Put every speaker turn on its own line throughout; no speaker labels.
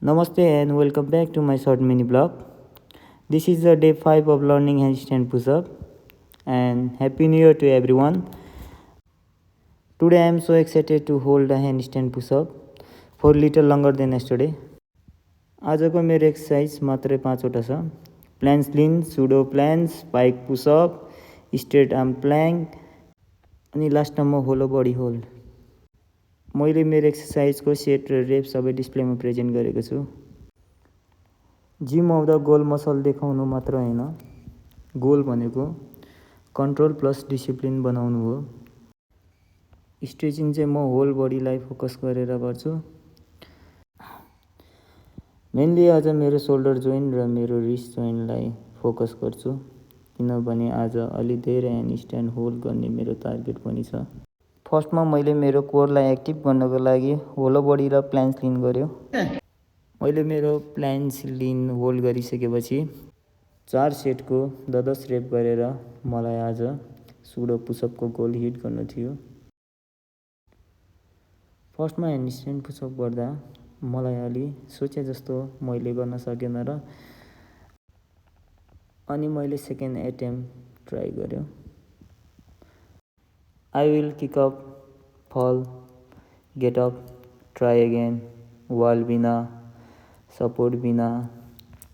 Namaste and welcome back to my short mini blog. This is the day 5 of learning handstand push up and happy new year to everyone. Today I am so excited to hold a handstand push up for little longer than yesterday. आजको मेरो exercise मात्रै 5 वटा छ. Planks lean, pseudo planks, pike push up, straight arm plank अनि लास्टमा होलो body hold. मैले मेरो एक्सरसाइजको set र रेप सबै डिस्प्लेमा प्रेजेन्ट गरेको छु. जिम आउँदा गोल मसल देखाउनु मात्र होइन, गोल भनेको कन्ट्रोल प्लस डिसिप्लिन बनाउनु हो. स्ट्रेचिङ चाहिँ म होल बडीलाई फोकस गरेर गर्छु. मेनली आज मेरो सोल्डर जोइन्ट र मेरो रिस्ट जोइन्टलाई फोकस गर्छु, किनभने आज अलि धेरै ह्यान्डस्ट्यान्ड होल्ड गर्ने मेरो टार्गेट पनि छ. फर्स्टमा मैले मेरो कोरलाई एक्टिभ गर्नको लागि होलो बडी र प्लान्स लिन गर्यो. मैले मेरो प्लान्स लिन होल्ड गरिसकेपछि 4 सेटको 10 रेप गरेर मलाई आज सुडो पुसअपको गोल हिट गर्नु थियो. फर्स्टमा ह्यान्डस्ट्यान्ड पुसअप गर्दा मलाई अलि सोचे जस्तो मैले गर्न सकेन र अनि मैले सेकेन्ड एटेम्प ट्राई गर्यो. I will kick up, fall, get up, try again, wall बिना, सपोर्ट बिना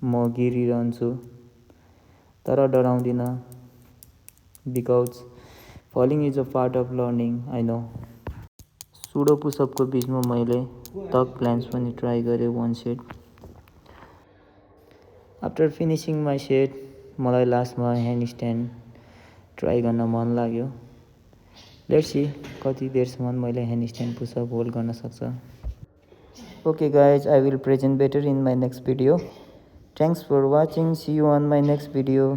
म गिरिरहन्छु, तर डराउँदिन, because falling is a part of learning, I know. Pseudo पुसअपको बिचमा मैले टक प्लान्स पनि ट्राई गरेँ 1 set. After finishing my set मलाई लास्टमा ह्यान्डस्ट्यान्ड ट्राई गर्न मन लाग्यो. लेट्स सी कति देरसम्म मैले ह्यान्डस्ट्यान्ड पुसअप होल्ड गर्न सक्छ. Okay guys, I will present better in my next video. Thanks for watching. See you on my next video.